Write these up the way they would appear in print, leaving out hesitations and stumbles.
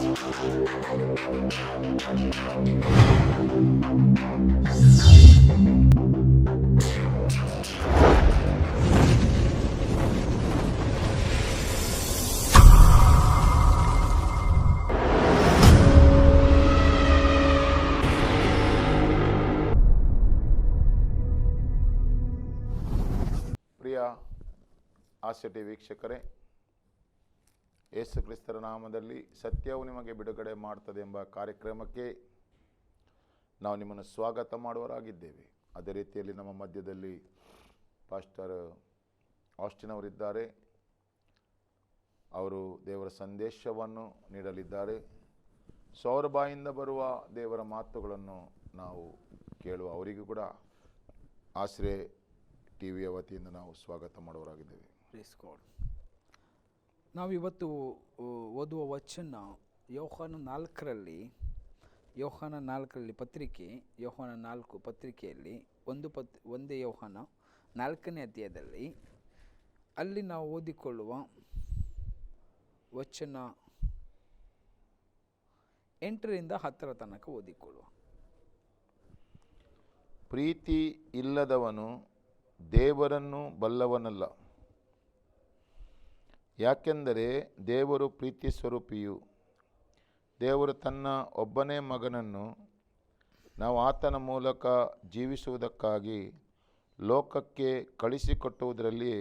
ಪ್ರಿಯ ಆಸ್ಯಟಿ ವೀಕ್ಷಕರೇ, ಯೇಸು ಕ್ರಿಸ್ತರ ನಾಮದಲ್ಲಿ ಸತ್ಯವು ನಿಮಗೆ ಬಿಡುಗಡೆ ಮಾಡ್ತದೆ ಎಂಬ ಕಾರ್ಯಕ್ರಮಕ್ಕೆ ನಾವು ನಿಮ್ಮನ್ನು ಸ್ವಾಗತ ಮಾಡುವರಾಗಿದ್ದೇವೆ. ಅದೇ ರೀತಿಯಲ್ಲಿ ನಮ್ಮ ಮಧ್ಯದಲ್ಲಿ ಪಾಸ್ಟರ್ ಆಸ್ಟಿನ್ ಅವರಿದ್ದಾರೆ. ಅವರು ದೇವರ ಸಂದೇಶವನ್ನು ನೀಡಲಿದ್ದಾರೆ. ಅವರ ಬಾಯಿಂದ ಬರುವ ದೇವರ ಮಾತುಗಳನ್ನು ನಾವು ಕೇಳುವ ಅವರಿಗೂ ಕೂಡ ಆಶ್ರಯ ಟಿವಿಯ ವತಿಯಿಂದ ನಾವು ಸ್ವಾಗತ ಮಾಡುವರಾಗಿದ್ದೇವೆ. Praise god. ನಾವಿವತ್ತು ಓದುವ ವಚನ ಯೋಹಾನ 4ರಲ್ಲಿ ಪತ್ರಿಕೆ ಯೋಹಾನ 4 ಪತ್ರಿಕೆಯಲ್ಲಿ ಒಂದೇ ಯೋಹಾನ 4ನೇ ಅಧ್ಯಾಯದಲ್ಲಿ ಅಲ್ಲಿ ನಾವು ಓದಿಕೊಳ್ಳುವ ವಚನ 8ರಿಂದ 10 ತನಕ ಓದಿಕೊಳ್ಳುವ. ಪ್ರೀತಿ ಇಲ್ಲದವನು ದೇವರನ್ನು ಬಲ್ಲವನಲ್ಲ, ಯಾಕೆಂದರೆ ದೇವರು ಪ್ರೀತಿ ಸ್ವರೂಪಿಯು. ದೇವರು ತನ್ನ ಒಬ್ಬನೇ ಮಗನನ್ನು ನಾವು ಆತನ ಮೂಲಕ ಜೀವಿಸುವುದಕ್ಕಾಗಿ ಲೋಕಕ್ಕೆ ಕಳಿಸಿಕೊಟ್ಟುವುದರಲ್ಲಿ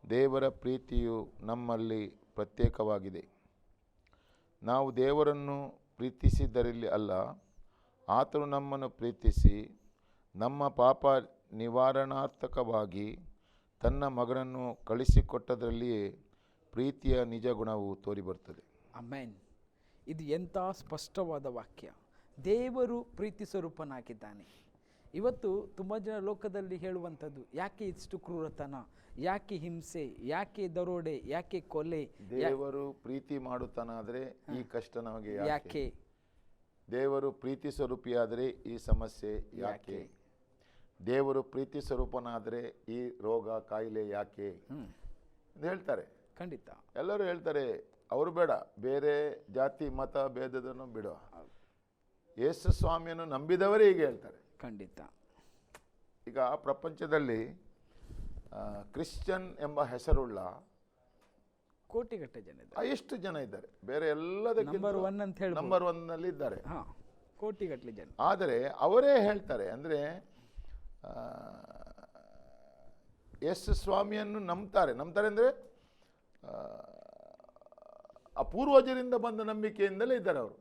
ದೇವರ ಪ್ರೀತಿಯು ನಮ್ಮಲ್ಲಿ ಪ್ರತ್ಯೇಕವಾಗಿದೆ. ನಾವು ದೇವರನ್ನು ಪ್ರೀತಿಸಿದರಲ್ಲಿ ಅಲ್ಲ, ಆತನು ನಮ್ಮನ್ನು ಪ್ರೀತಿಸಿ ನಮ್ಮ ಪಾಪ ನಿವಾರಣಾರ್ಥಕವಾಗಿ ತನ್ನ ಮಗನನ್ನು ಕಳಿಸಿಕೊಟ್ಟದರಲ್ಲಿಯೇ ಪ್ರೀತಿಯ ನಿಜ ಗುಣವು ತೋರಿಬರ್ತದೆ. ಆಮೆನ್. ಇದು ಎಂಥ ಸ್ಪಷ್ಟವಾದ ವಾಕ್ಯ. ದೇವರು ಪ್ರೀತಿ ಸ್ವರೂಪನಾಗಿದ್ದಾನೆ. ಇವತ್ತು ತುಂಬ ಜನ ಲೋಕದಲ್ಲಿ ಹೇಳುವಂಥದ್ದು, ಯಾಕೆ ಇಷ್ಟು ಕ್ರೂರತನ, ಯಾಕೆ ಹಿಂಸೆ, ಯಾಕೆ ದರೋಡೆ, ಯಾಕೆ ಕೊಲೆ. ದೇವರು ಪ್ರೀತಿ ಮಾಡುತ್ತಾನಾದರೆ ಈ ಕಷ್ಟ ನಮಗೆ ಯಾಕೆ? ದೇವರು ಪ್ರೀತಿ ಸ್ವರೂಪಿಯಾದರೆ ಈ ಸಮಸ್ಯೆ ಯಾಕೆ? ದೇವರು ಪ್ರೀತಿ ಸ್ವರೂಪನಾದರೆ ಈ ರೋಗ ಕಾಯಿಲೆ ಯಾಕೆ ಅಂತ ಹೇಳ್ತಾರೆ. ಖಂಡಿತ ಎಲ್ಲರೂ ಹೇಳ್ತಾರೆ. ಅವರು ಬೇಡ, ಬೇರೆ ಜಾತಿ ಮತ ಭೇದದನ್ನು ಬಿಡುವ, ಯೇಸು ಸ್ವಾಮಿಯನ್ನು ನಂಬಿದವರೇ ಹೀಗೆ ಹೇಳ್ತಾರೆ. ಖಂಡಿತ. ಈಗ ಪ್ರಪಂಚದಲ್ಲಿ ಕ್ರಿಶ್ಚಿಯನ್ ಎಂಬ ಹೆಸರುಳ್ಳ ಕೋಟಿಗಟ್ಟಲೆ ಜನ ಇದ್ದಾರೆ. ಎಷ್ಟು ಜನ ಇದ್ದಾರೆ? ಬೇರೆ ಎಲ್ಲದಕ್ಕಿಂತ ನಂಬರ್ 1 ನಲ್ಲಿ ಇದ್ದಾರೆ. ಕೋಟಿಗಟ್ಟಲೆ ಜನ. ಆದರೆ ಅವರೇ ಹೇಳ್ತಾರೆ, ಅಂದರೆ ಯೇಸು ಸ್ವಾಮಿಯನ್ನು ನಂಬ್ತಾರೆ ಅಂದರೆ ಅಪೂರ್ವಜರಿಂದ ಬಂದ ನಂಬಿಕೆಯಿಂದಲೇ ಇದ್ದಾರೆ ಅವರು.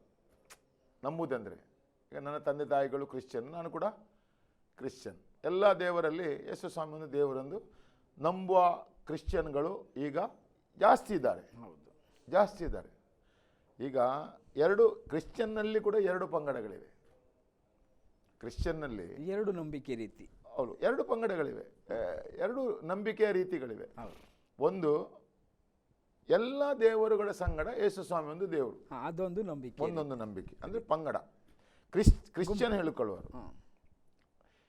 ನಂಬುದಂದರೆ ಈಗ ನನ್ನ ತಂದೆ ತಾಯಿಗಳು ಕ್ರಿಶ್ಚಿಯನ್, ನಾನು ಕೂಡ ಕ್ರಿಶ್ಚಿಯನ್. ಎಲ್ಲ ದೇವರಲ್ಲಿ ಯೇಸು ಸ್ವಾಮಿಯನ್ನು ದೇವರೆಂದು ನಂಬುವ ಕ್ರಿಶ್ಚಿಯನ್ಗಳು ಈಗ ಜಾಸ್ತಿ ಇದ್ದಾರೆ. ಈಗ ಕ್ರಿಶ್ಚಿಯನ್ನಲ್ಲಿ ಕೂಡ 2 ಪಂಗಡಗಳಿವೆ. ಕ್ರಿಶ್ಚಿಯನ್ನಲ್ಲಿ 2 ನಂಬಿಕೆ ರೀತಿ. ಹೌದು, 2 ಪಂಗಡಗಳಿವೆ, 2 ನಂಬಿಕೆಯ ರೀತಿಗಳಿವೆ. ಒಂದು, ಎಲ್ಲ ದೇವರುಗಳ ಸಂಗಡ ಯೇಸು ಸ್ವಾಮಿ ಒಂದು ದೇವರು, ಅದೊಂದು ನಂಬಿಕೆ. ಒಂದೊಂದು ನಂಬಿಕೆ ಅಂದರೆ ಪಂಗಡ ಕ್ರಿಶ್ಚಿಯನ್ ಹೇಳಿಕೊಳ್ಳುವರು.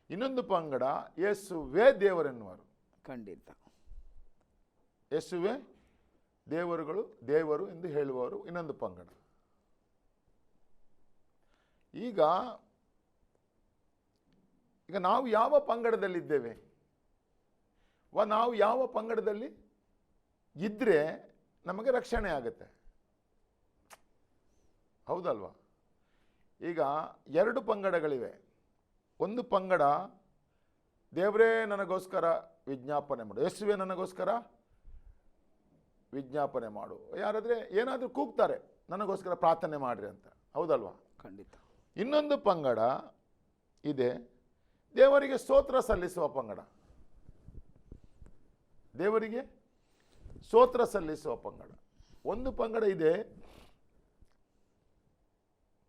ಇನ್ನೊಂದು ಪಂಗಡ ಯೇಸುವೇ ದೇವರೆನ್ನುವರು. ಖಂಡಿತ. ಯೇಸುವೇ ದೇವರು ಎಂದು ಹೇಳುವವರು ಇನ್ನೊಂದು ಪಂಗಡ. ಈಗ ನಾವು ಯಾವ ಪಂಗಡದಲ್ಲಿದ್ದೇವೆ? ನಾವು ಯಾವ ಪಂಗಡದಲ್ಲಿ ಇದ್ದರೆ ನಮಗೆ ರಕ್ಷಣೆ ಆಗುತ್ತೆ? ಹೌದಲ್ವಾ? ಈಗ 2 ಪಂಗಡಗಳಿವೆ. ಒಂದು ಪಂಗಡ, ದೇವರೇ ನನಗೋಸ್ಕರ ವಿಜ್ಞಾಪನೆ ಮಾಡು, ಯೇಸುವೇ ನನಗೋಸ್ಕರ ವಿಜ್ಞಾಪನೆ ಮಾಡು. ಯಾರಾದರೆ ಏನಾದರೂ ಕೂಗ್ತಾರೆ, ನನಗೋಸ್ಕರ ಪ್ರಾರ್ಥನೆ ಮಾಡ್ರಿ ಅಂತ. ಹೌದಲ್ವಾ? ಖಂಡಿತ. ಇನ್ನೊಂದು ಪಂಗಡ ಇದೆ, ದೇವರಿಗೆ ಸ್ತೋತ್ರ ಸಲ್ಲಿಸುವ ಪಂಗಡ. ದೇವರಿಗೆ ಸ್ತೋತ್ರ ಸಲ್ಲಿಸುವ ಪಂಗಡ. ಒಂದು ಪಂಗಡ ಇದೆ,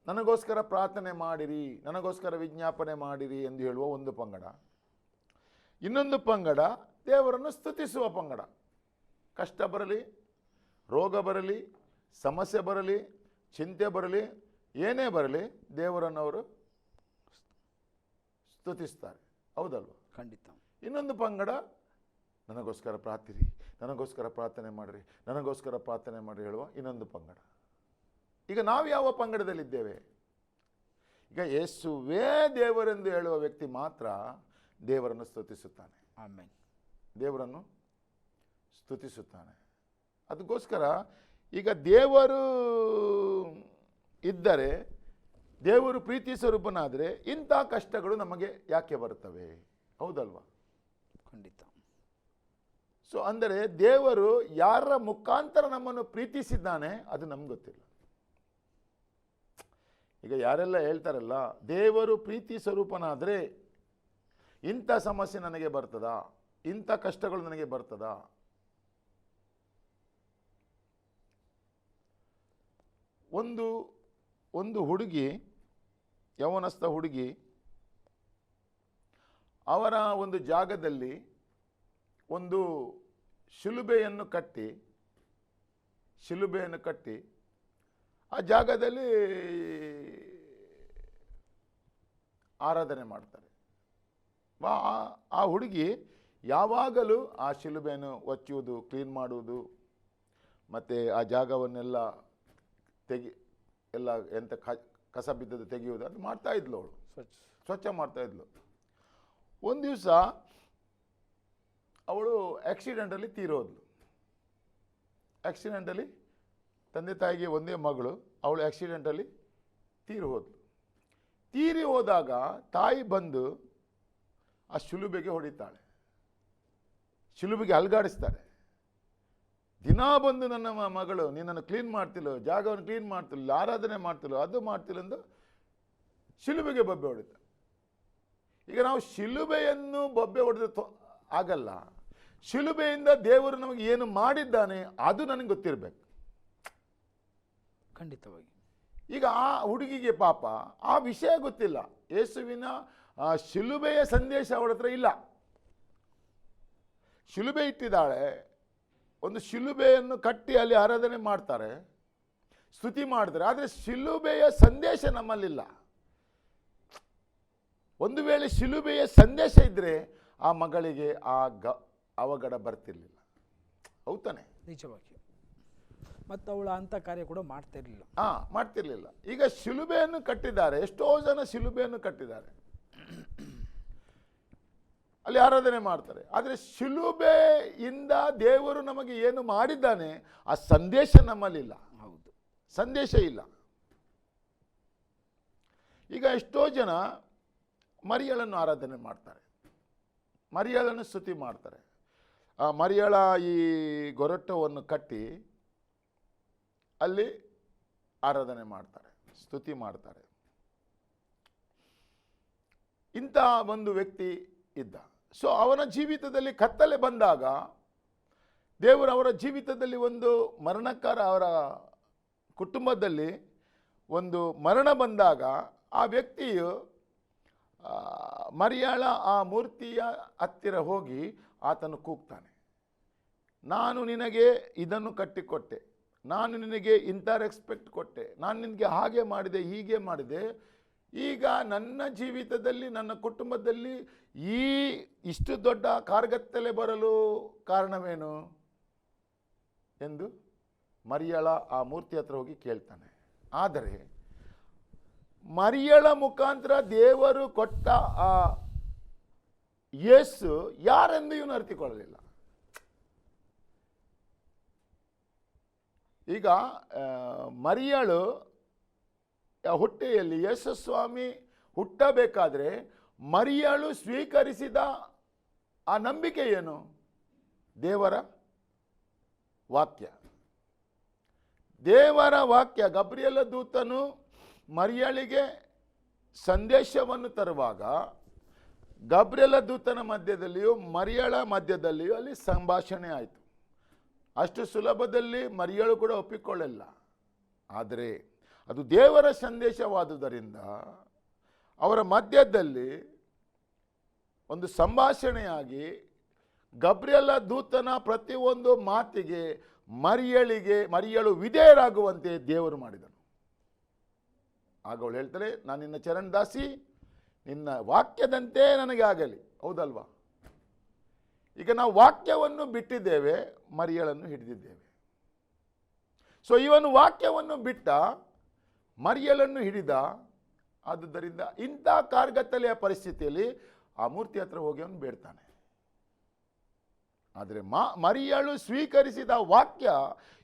ನನಗೋಸ್ಕರ ಪ್ರಾರ್ಥನೆ ಮಾಡಿರಿ, ನನಗೋಸ್ಕರ ವಿಜ್ಞಾಪನೆ ಮಾಡಿರಿ ಎಂದು ಹೇಳುವ ಒಂದು ಪಂಗಡ. ಇನ್ನೊಂದು ಪಂಗಡ ದೇವರನ್ನು ಸ್ತುತಿಸುವ ಪಂಗಡ. ಕಷ್ಟ ಬರಲಿ, ರೋಗ ಬರಲಿ, ಸಮಸ್ಯೆ ಬರಲಿ, ಚಿಂತೆ ಬರಲಿ, ಏನೇ ಬರಲಿ ದೇವರನ್ನು ಅವರು ಸ್ತುತಿಸ್ತಾರೆ. ಹೌದಲ್ವ? ಖಂಡಿತ. ಇನ್ನೊಂದು ಪಂಗಡ, ನನಗೋಸ್ಕರ ಪ್ರಾರ್ಥಿರಿ, ನನಗೋಸ್ಕರ ಪ್ರಾರ್ಥನೆ ಮಾಡಿರಿ, ನನಗೋಸ್ಕರ ಪ್ರಾರ್ಥನೆ ಮಾಡಿ ಹೇಳುವ ಇನ್ನೊಂದು ಪಂಗಡ. ಈಗ ನಾವು ಯಾವ ಪಂಗಡದಲ್ಲಿದ್ದೇವೆ? ಈಗ ಯೇಸುವೇ ದೇವರೆಂದು ಹೇಳುವ ವ್ಯಕ್ತಿ ಮಾತ್ರ ದೇವರನ್ನು ಸ್ತುತಿಸುತ್ತಾನೆ. ಆಮೆನ್. ದೇವರನ್ನು ಸ್ತುತಿಸುತ್ತಾನೆ. ಅದಕ್ಕೋಸ್ಕರ ಈಗ ದೇವರು ಇದ್ದರೆ, ದೇವರು ಪ್ರೀತಿ ಸ್ವರೂಪನಾದರೆ ಇಂಥ ಕಷ್ಟಗಳು ನಮಗೆ ಯಾಕೆ ಬರ್ತವೆ? ಹೌದಲ್ವಾ? ಖಂಡಿತ. ಸೊ ಅಂದರೆ ದೇವರು ಯಾರ ಮುಖಾಂತರ ನಮ್ಮನ್ನು ಪ್ರೀತಿಸಿದ್ದಾನೆ ಅದು ನಮ್ಗೆ ಗೊತ್ತಿಲ್ಲ. ಈಗ ಯಾರೆಲ್ಲ ಹೇಳ್ತಾರಲ್ಲ, ದೇವರು ಪ್ರೀತಿ ಸ್ವರೂಪನಾದರೆ ಇಂಥ ಸಮಸ್ಯೆ ನನಗೆ ಬರ್ತದಾ, ಇಂಥ ಕಷ್ಟಗಳು ನನಗೆ ಬರ್ತದಾ? ಒಂದು ಹುಡುಗಿ, ಯೌವನಸ್ಥ ಹುಡುಗಿ, ಅವರ ಒಂದು ಜಾಗದಲ್ಲಿ ಒಂದು ಶಿಲುಬೆಯನ್ನು ಕಟ್ಟಿ ಆ ಜಾಗದಲ್ಲಿ ಆರಾಧನೆ ಮಾಡ್ತಾರೆ. ಆ ಹುಡುಗಿ ಯಾವಾಗಲೂ ಆ ಶಿಲುಬೆಯನ್ನು ಒಚ್ಚುವುದು, ಕ್ಲೀನ್ ಮಾಡುವುದು, ಮತ್ತು ಆ ಜಾಗವನ್ನೆಲ್ಲ ಎಲ್ಲ ಎಂಥ ಕಸ ಬಿದ್ದದ್ದು ತೆಗೆಯುವುದು ಅದು ಮಾಡ್ತಾ ಇದ್ಲು. ಅವಳು ಸ್ವಚ್ಛ ಮಾಡ್ತಾ ಇದ್ಲು. ಒಂದು ದಿವಸ ಅವಳು ಆಕ್ಸಿಡೆಂಟಲ್ಲಿ ತೀರೋದ್ಲು. ಆಕ್ಸಿಡೆಂಟಲ್ಲಿ, ತಂದೆ ತಾಯಿಗೆ ಒಂದೇ ಮಗಳು, ಅವಳು ಆಕ್ಸಿಡೆಂಟಲ್ಲಿ ತೀರಿ ಹೋದಾಗ ತಾಯಿ ಬಂದು ಆ ಶಿಲುಬೆಗೆ ಹೊಡಿತಾಳೆ, ಶಿಲುಬೆಗೆ ಅಲ್ಗಾಡಿಸ್ತಾರೆ. ದಿನ ಬಂದು ನನ್ನ ಮಗಳು ನಿನ್ನನ್ನು ಕ್ಲೀನ್ ಮಾಡ್ತಿಲ್ಲ, ಜಾಗವನ್ನು ಕ್ಲೀನ್ ಮಾಡ್ತಿಲ್ಲ, ಆರಾಧನೆ ಮಾಡ್ತಿಲ್ಲ, ಅದು ಮಾಡ್ತಿಲ್ಲ ಎಂದು ಶಿಲುಬೆಗೆ ಬೊಬ್ಬೆ ಹೊಡಿತ. ಈಗ ನಾವು ಶಿಲುಬೆಯನ್ನು ಬೊಬ್ಬೆ ಹೊಡೆದ ಆಗಲ್ಲ, ಶಿಲುಬೆಯಿಂದ ದೇವರು ನಮಗೆ ಏನು ಮಾಡಿದ್ದಾನೆ ಅದು ನನಗೆ ಗೊತ್ತಿರಬೇಕು. ಖಂಡಿತವಾಗಿ. ಈಗ ಆ ಹುಡುಗಿಗೆ ಪಾಪ ಆ ವಿಷಯ ಗೊತ್ತಿಲ್ಲ. ಯೇಸುವಿನ ಶಿಲುಬೆಯ ಸಂದೇಶ ಅವಳ ಹತ್ರ ಇಲ್ಲ. ಶಿಲುಬೆ ಇಟ್ಟಿದ್ದಾಳೆ, ಒಂದು ಶಿಲುಬೆಯನ್ನು ಕಟ್ಟಿ ಅಲ್ಲಿ ಆರಾಧನೆ ಮಾಡ್ತಾರೆ, ಸ್ತುತಿ ಮಾಡ್ತಾರೆ, ಆದರೆ ಶಿಲುಬೆಯ ಸಂದೇಶ ನಮ್ಮಲ್ಲಿಲ್ಲ. ಒಂದು ವೇಳೆ ಶಿಲುಬೆಯ ಸಂದೇಶ ಇದ್ದರೆ ಆ ಮಗಳಿಗೆ ಅವಘಡ ಬರ್ತಿರ್ಲಿಲ್ಲ. ಹೌದಾನೆ? ನಿಜವಾಗಿ. ಮತ್ತು ಅವಳು ಅಂಥ ಕಾರ್ಯ ಕೂಡ ಮಾಡ್ತಿರ್ಲಿಲ್ಲ. ಮಾಡ್ತಿರ್ಲಿಲ್ಲ. ಈಗ ಶಿಲುಬೆಯನ್ನು ಕಟ್ಟಿದ್ದಾರೆ, ಎಷ್ಟೋ ಜನ ಶಿಲುಬೆಯನ್ನು ಕಟ್ಟಿದ್ದಾರೆ, ಅಲ್ಲಿ ಆರಾಧನೆ ಮಾಡ್ತಾರೆ, ಆದರೆ ಶಿಲುಬೆಯಿಂದ ದೇವರು ನಮಗೆ ಏನು ಮಾಡಿದ್ದಾನೆ ಆ ಸಂದೇಶ ನಮ್ಮಲ್ಲಿಲ್ಲ. ಹೌದು, ಸಂದೇಶ ಇಲ್ಲ. ಈಗ ಎಷ್ಟೋ ಜನ ಮರಿಯಳನ್ನು ಆರಾಧನೆ ಮಾಡ್ತಾರೆ, ಮರಿಯಳನ್ನು ಸ್ತುತಿ ಮಾಡ್ತಾರೆ. ಆ ಮರಿಯಳ ಈ ಗೊರಟವನ್ನು ಕಟ್ಟಿ ಅಲ್ಲಿ ಆರಾಧನೆ ಮಾಡ್ತಾರೆ, ಸ್ತುತಿ ಮಾಡ್ತಾರೆ. ಇಂಥ ಒಂದು ವ್ಯಕ್ತಿ ಇದ್ದ. ಸೊ ಅವನ ಜೀವಿತದಲ್ಲಿ ಕತ್ತಲೆ ಬಂದಾಗ, ದೇವರು ಅವರ ಜೀವಿತದಲ್ಲಿ ಒಂದು ಮರಣಕಾರ, ಅವರ ಕುಟುಂಬದಲ್ಲಿ ಒಂದು ಮರಣ ಬಂದಾಗ ಆ ವ್ಯಕ್ತಿಯು ಮರಿಯಾಳ ಆ ಮೂರ್ತಿಯ ಹತ್ತಿರ ಹೋಗಿ ಆತನು ಕೂಗ್ತಾನೆ, ನಾನು ನಿನಗೆ ಇದನ್ನು ಕಟ್ಟಿಕೊಟ್ಟೆ, ನಾನು ನಿನಗೆ ಇಂಥ ರೆಸ್ಪೆಕ್ಟ್ ಕೊಟ್ಟೆ, ನಾನು ನಿನಗೆ ಹಾಗೆ ಮಾಡಿದೆ, ಹೀಗೆ ಮಾಡಿದೆ, ಈಗ ನನ್ನ ಜೀವಿತದಲ್ಲಿ ನನ್ನ ಕುಟುಂಬದಲ್ಲಿ ಇಷ್ಟು ದೊಡ್ಡ ಕಾರ್ಗತ್ತಲೆ ಬರಲು ಕಾರಣವೇನು ಎಂದು ಮರಿಯಳ ಆ ಮೂರ್ತಿ ಹತ್ರ ಹೋಗಿ ಕೇಳ್ತಾನೆ. ಆದರೆ ಮರಿಯಳ ಮುಖಾಂತರ ದೇವರು ಕೊಟ್ಟ ಆ ಯೇಸು ಯಾರೆಂದು ಇವನು ಅರಿತುಕೊಳ್ಳಲಿಲ್ಲ. ಈಗ ಮರಿಯಳು ಹೊಟ್ಟೆಯಲ್ಲಿ ಯೇಸು ಸ್ವಾಮಿ ಹುಟ್ಟಬೇಕಾದ್ರೆ ಮರಿಯಳು ಸ್ವೀಕರಿಸಿದ ಆ ನಂಬಿಕೆ ಏನು? ದೇವರ ವಾಕ್ಯ. ದೇವರ ವಾಕ್ಯ. ಗಬ್ರಿಯಲ ದೂತನು ಮರಿಯಳಿಗೆ ಸಂದೇಶವನ್ನು ತರುವಾಗ ಗಬ್ರಿಯಲ ದೂತನ ಮಧ್ಯದಲ್ಲಿಯೂ ಮರಿಯಳ ಮಧ್ಯದಲ್ಲಿಯೂ ಅಲ್ಲಿ ಸಂಭಾಷಣೆ ಆಯಿತು. ಅಷ್ಟು ಸುಲಭದಲ್ಲಿ ಮರಿಯಳು ಕೂಡ ಒಪ್ಪಿಕೊಳ್ಳಲ್ಲ. ಆದರೆ ಅದು ದೇವರ ಸಂದೇಶವಾದುದರಿಂದ ಅವರ ಮಧ್ಯದಲ್ಲಿ ಒಂದು ಸಂಭಾಷಣೆಯಾಗಿ ಗಬ್ರಿಯಲ ದೂತನ ಪ್ರತಿಯೊಂದು ಮಾತಿಗೆ ಮರಿಯಳು ವಿಧೇಯರಾಗುವಂತೆ ದೇವರು ಮಾಡಿದನು. ಆಗ ಅವಳು ಹೇಳ್ತಾಳೆ, ನಾನು ನಿನ್ನ ಚರಣದಾಸಿ, ನಿನ್ನ ವಾಕ್ಯದಂತೆ ನನಗೆ ಆಗಲಿ. ಹೌದಲ್ವಾ? ಈಗ ನಾವು ವಾಕ್ಯವನ್ನು ಬಿಟ್ಟಿದ್ದೇವೆ, ಮರಿಯಳನ್ನು ಹಿಡಿದಿದ್ದೇವೆ. ಸೊ ಇವನು ವಾಕ್ಯವನ್ನು ಬಿಟ್ಟ, ಮರಿಯಳನ್ನು ಹಿಡಿದ. ಆದುದರಿಂದ ಇಂಥ ಕಾರ್ಗತ್ತಲೆಯ ಪರಿಸ್ಥಿತಿಯಲ್ಲಿ ಆ ಮೂರ್ತಿ ಹತ್ರ ಹೋಗಿ ಅವನು ಬೇಡ್ತಾನೆ. ಆದರೆ ಮರಿಯಳು ಸ್ವೀಕರಿಸಿದ ವಾಕ್ಯ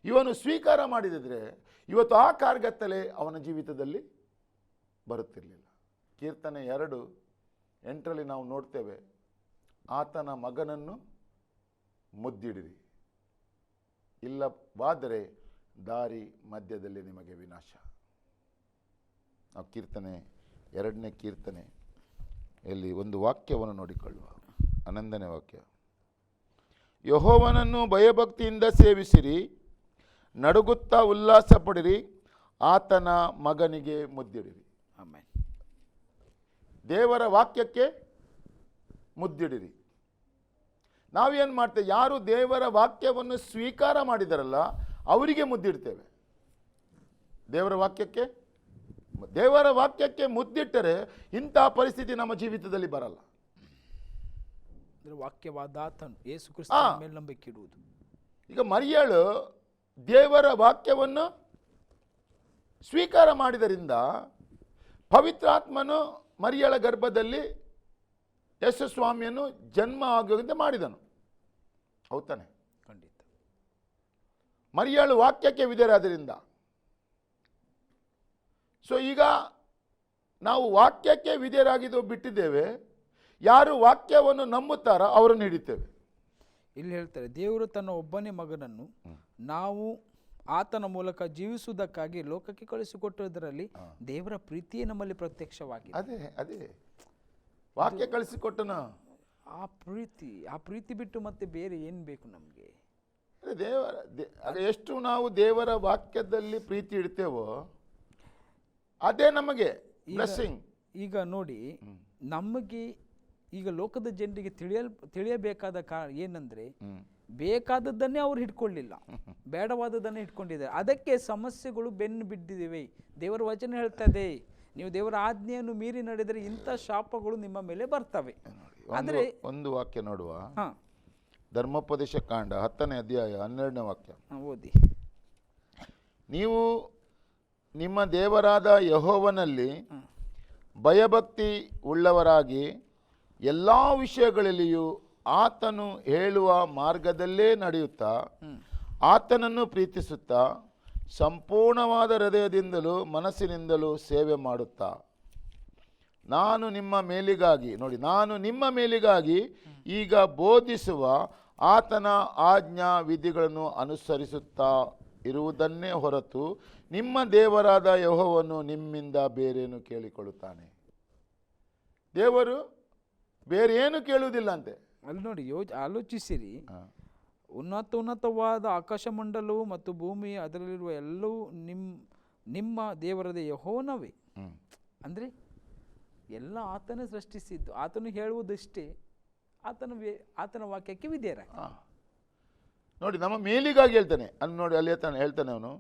ಇವನು ಸ್ವೀಕಾರ ಮಾಡಿದರೆ ಇವತ್ತು ಆ ಕಾರ್ಗತ್ತಲೆ ಅವನ ಜೀವಿತದಲ್ಲಿ ಬರುತ್ತಿರಲಿಲ್ಲ. ಕೀರ್ತನೆ 2:8 ನಾವು ನೋಡ್ತೇವೆ, ಆತನ ಮಗನನ್ನು ಮುದ್ದಿಡಿರಿ, ಇಲ್ಲವಾದರೆ ದಾರಿ ಮಧ್ಯದಲ್ಲಿ ನಿಮಗೆ ವಿನಾಶ. ನಾವು ಕೀರ್ತನೆ 2ನೇ ಕೀರ್ತನೆ ಇಲ್ಲಿ ಒಂದು ವಾಕ್ಯವನ್ನು ನೋಡಿಕೊಳ್ಳುವ. 11ನೇ ವಾಕ್ಯ, ಯೆಹೋವನನ್ನು ಭಯಭಕ್ತಿಯಿಂದ ಸೇವಿಸಿರಿ, ನಡುಗುತ್ತಾ ಉಲ್ಲಾಸ ಪಡಿರಿ, ಆತನ ಮಗನಿಗೆ ಮುದ್ದಿಡಿರಿ. ಆಮೆನ್. ದೇವರ ವಾಕ್ಯಕ್ಕೆ ಮುದ್ದಿಡಿರಿ. ನಾವೇನು ಮಾಡ್ತೇವೆ? ಯಾರು ದೇವರ ವಾಕ್ಯವನ್ನು ಸ್ವೀಕಾರ ಮಾಡಿದಾರಲ್ಲ ಅವರಿಗೆ ಮುದ್ದಿಡ್ತೇವೆ. ದೇವರ ವಾಕ್ಯಕ್ಕೆ ಮುದ್ದಿಟ್ಟರೆ ಇಂತಹ ಪರಿಸ್ಥಿತಿ ನಮ್ಮ ಜೀವಿತದಲ್ಲಿ ಬರಲ್ಲ. ವಾಕ್ಯವಾದ ಆತನು ಯೇಸು ಕ್ರಿಸ್ತನ ಮೇಲೆ ನಂಬಿಕೆ ಇಡುವುದು. ಈಗ ಮರಿಯಳು ದೇವರ ವಾಕ್ಯವನ್ನು ಸ್ವೀಕಾರ ಮಾಡಿದರಿಂದ ಪವಿತ್ರಾತ್ಮನು ಮರಿಯಳ ಗರ್ಭದಲ್ಲಿ ಯೇಸು ಸ್ವಾಮಿಯನ್ನು ಜನ್ಮ ಆಗುವಂತೆ ಮಾಡಿದನು. ಹೌದಾನೆ? ಖಂಡಿತ. ಮರಿಯಳು ವಾಕ್ಯಕ್ಕೆ ವಿಧೇಯರಾದ್ದರಿಂದ. ಸೊ ಈಗ ನಾವು ವಾಕ್ಯಕ್ಕೆ ವಿಧೇಯರಾಗಿದ್ದು ಬಿಟ್ಟಿದ್ದೇವೆ. ಯಾರು ವಾಕ್ಯವನ್ನು ನಂಬುತ್ತಾರೋ ಅವರನ್ನು ಹಿಡಿತೇವೆ. ಇಲ್ಲಿ ಹೇಳ್ತಾರೆ, ದೇವರು ತನ್ನ ಒಬ್ಬನೇ ಮಗನನ್ನು ನಾವು ಆತನ ಮೂಲಕ ಜೀವಿಸುವುದಕ್ಕಾಗಿ ಲೋಕಕ್ಕೆ ಕಳಿಸಿಕೊಟ್ಟುದರಲ್ಲಿ ದೇವರ ಪ್ರೀತಿಯೇ ನಮ್ಮಲ್ಲಿ ಪ್ರತ್ಯಕ್ಷವಾಗಿದೆ. ಅದೇ ವಾಕ್ಯ ಕಳಿಸಿಕೊಟ್ಟನ ಆ ಪ್ರೀತಿ ಬಿಟ್ಟು ಮತ್ತೆ ಬೇರೆ ಏನು ಬೇಕು ನಮಗೆ? ಎಷ್ಟು ನಾವು ದೇವರ ವಾಕ್ಯದಲ್ಲಿ ಪ್ರೀತಿ ಇಡ್ತೇವೋ ಅದೇ ನಮಗೆ ಬ್ಲೆಸ್ಸಿಂಗ್. ಈಗ ನೋಡಿ, ನಮಗೆ ಈಗ ಲೋಕದ ಜನರಿಗೆ ತಿಳಿಯಬೇಕಾದ ಏನಂದ್ರೆ, ಬೇಕಾದದ್ದನ್ನೇ ಅವ್ರು ಹಿಡ್ಕೊಳ್ಳಿಲ್ಲ, ಬೇಡವಾದದನ್ನೇ ಹಿಡ್ಕೊಂಡಿದ್ದಾರೆ. ಅದಕ್ಕೆ ಸಮಸ್ಯೆಗಳು ಬೆನ್ನು ಬಿದ್ದಿವೆ. ದೇವರ ವಚನ ಹೇಳ್ತದೆ, ನೀವು ದೇವರ ಆಜ್ಞೆಯನ್ನು ಮೀರಿ ನಡೆದರೆ ಇಂಥ ಶಾಪಗಳು ನಿಮ್ಮ ಮೇಲೆ ಬರ್ತವೆ. ಅಂದ್ರೆ ಒಂದು ವಾಕ್ಯ ನೋಡುವ. ಧರ್ಮೋಪದೇಶ ಕಾಂಡ 10ನೇ ಅಧ್ಯಾಯ 12ನೇ ವಾಕ್ಯ ಓದಿ. ನೀವು ನಿಮ್ಮ ದೇವರಾದ ಯೆಹೋವನಲ್ಲಿ ಭಯಭಕ್ತಿ ಉಳ್ಳವರಾಗಿ ಎಲ್ಲ ವಿಷಯಗಳಲ್ಲಿಯೂ ಆತನು ಹೇಳುವ ಮಾರ್ಗದಲ್ಲೇ ನಡೆಯುತ್ತಾ ಆತನನ್ನು ಪ್ರೀತಿಸುತ್ತಾ ಸಂಪೂರ್ಣವಾದ ಹೃದಯದಿಂದಲೂ ಮನಸ್ಸಿನಿಂದಲೂ ಸೇವೆ ಮಾಡುತ್ತಾ ನಾನು ನಿಮ್ಮ ಮೇಲಿಗಾಗಿ ಈಗ ಬೋಧಿಸುವ ಆತನ ಆಜ್ಞಾ ವಿಧಿಗಳನ್ನು ಅನುಸರಿಸುತ್ತಾ ಇರುವುದನ್ನೇ ಹೊರತು ನಿಮ್ಮ ದೇವರಾದ ಯೆಹೋವನು ನಿಮ್ಮಿಂದ ಬೇರೇನು ಕೇಳಿಕೊಳ್ಳುತ್ತಾನೆ. ದೇವರು ಬೇರೇನು ಕೇಳುವುದಿಲ್ಲ ಅಂತೆ. ಅಲ್ಲಿ ನೋಡಿ, ಆಲೋಚಿಸಿರಿ, ಉನ್ನತವಾದ ಆಕಾಶಮಂಡಲವು ಮತ್ತು ಭೂಮಿ ಅದರಲ್ಲಿರುವ ಎಲ್ಲವೂ ನಿಮ್ಮ ದೇವರದ ಯೆಹೋವನವೇ. ಅಂದರೆ ಎಲ್ಲ ಆತನೇ ಸೃಷ್ಟಿಸಿದ್ದು, ಆತನು ಹೇಳುವುದಷ್ಟೇ, ಆತನ ವಾಕ್ಯಕ್ಕೆ ವಿಧೇಯರ. ನೋಡಿ, ನಮ್ಮ ಮೇಲಿಗಾಗಿ ಹೇಳ್ತಾನೆ. ನೋಡಿ, ಅಲ್ಲಿ ಹೇಳ್ತಾನೆ ಅವನು,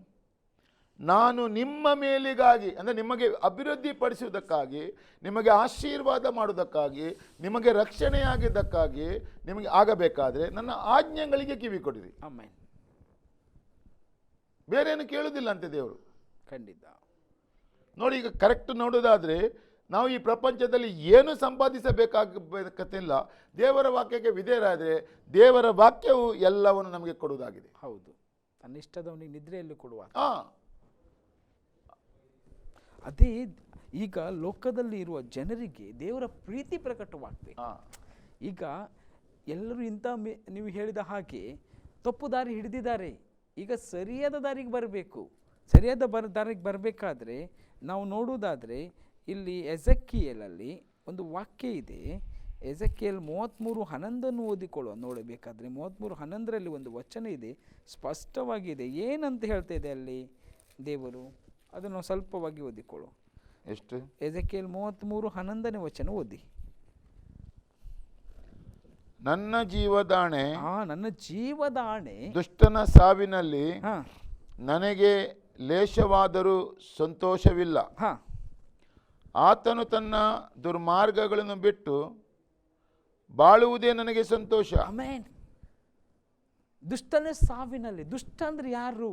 ನಾನು ನಿಮ್ಮ ಮೇಲಿಗಾಗಿ, ಅಂದರೆ ನಿಮಗೆ ಅಭಿವೃದ್ಧಿ ಪಡಿಸುವುದಕ್ಕಾಗಿ, ನಿಮಗೆ ಆಶೀರ್ವಾದ ಮಾಡುವುದಕ್ಕಾಗಿ, ನಿಮಗೆ ರಕ್ಷಣೆಯಾಗಿದ್ದಕ್ಕಾಗಿ, ನಿಮಗೆ ಆಗಬೇಕಾದ್ರೆ ನನ್ನ ಆಜ್ಞೆಗಳಿಗೆ ಕಿವಿ ಕೊಡಿರಿ. ಆಮೆನ್. ಬೇರೇನು ಕೇಳುವುದಿಲ್ಲ ಅಂತೆ ದೇವರು. ಖಂಡಿತ. ನೋಡಿ, ಈಗ ಕರೆಕ್ಟ್ ನೋಡೋದಾದ್ರೆ ನಾವು ಈ ಪ್ರಪಂಚದಲ್ಲಿ ಏನು ಸಂಪಾದಿಸಬೇಕಾಗಬೇಕಂತಿಲ್ಲ. ದೇವರ ವಾಕ್ಯಕ್ಕೆ ವಿಧೇಯರಾದರೆ ದೇವರ ವಾಕ್ಯವು ಎಲ್ಲವನ್ನು ನಮಗೆ ಕೊಡುವುದಾಗಿದೆ. ಹೌದು, ತನ್ನ ಇಷ್ಟದವನಿಗೆ ನಿದ್ರೆಯಲ್ಲಿ ಕೊಡುವ. ಅದೇ ಈಗ ಲೋಕದಲ್ಲಿ ಇರುವ ಜನರಿಗೆ ದೇವರ ಪ್ರೀತಿ ಪ್ರಕಟವಾಗಬೇಕು. ಈಗ ಎಲ್ಲರೂ ನೀವು ಹೇಳಿದ ಹಾಗೆ ತಪ್ಪು ದಾರಿ ಹಿಡಿದಿದ್ದಾರೆ. ಈಗ ಸರಿಯಾದ ದಾರಿಗೆ ಬರಬೇಕು. ಸರಿಯಾದ ದಾರಿಗೆ ಬರಬೇಕಾದ್ರೆ ನಾವು ನೋಡುವುದಾದರೆ ಇಲ್ಲಿ ಎಜೆಕಿಯೇಲಲ್ಲಿ ಒಂದು ವಾಕ್ಯ ಇದೆ. ಎಜೆಕಿಯೇಲ್ 33:11 ಓದಿಕೊಳ್ಳುವ. ನೋಡಬೇಕಾದ್ರೆ 33:11 ಒಂದು ವಚನ ಇದೆ, ಸ್ಪಷ್ಟವಾಗಿದೆ. ಏನಂತ ಹೇಳ್ತಾ ಇದೆ ಅಲ್ಲಿ ದೇವರು, ಅದನ್ನು ಸ್ವಲ್ಪವಾಗಿ ಓದಿಕೊಳ್ಳು. ಎಷ್ಟು? ಎಜೆಕಿಯೇಲ್ 33:11 ವಚನ ಓದಿ. ನನ್ನ ಜೀವದಾಣೆ, ನನ್ನ ಜೀವದಾಣೆ, ದುಷ್ಟನ ಸಾವಿನಲ್ಲಿ ನನಗೆ ಲೇಷವಾದರೂ ಸಂತೋಷವಿಲ್ಲ. ಆತನು ತನ್ನ ದುರ್ಮಾರ್ಗಗಳನ್ನು ಬಿಟ್ಟು ಬಾಳುವುದೇ ನನಗೆ ಸಂತೋಷ. ಆಮೆನ್. ದುಷ್ಟನ ಸಾವಿನಲ್ಲಿ, ದುಷ್ಟ ಅಂದ್ರೆ ಯಾರು?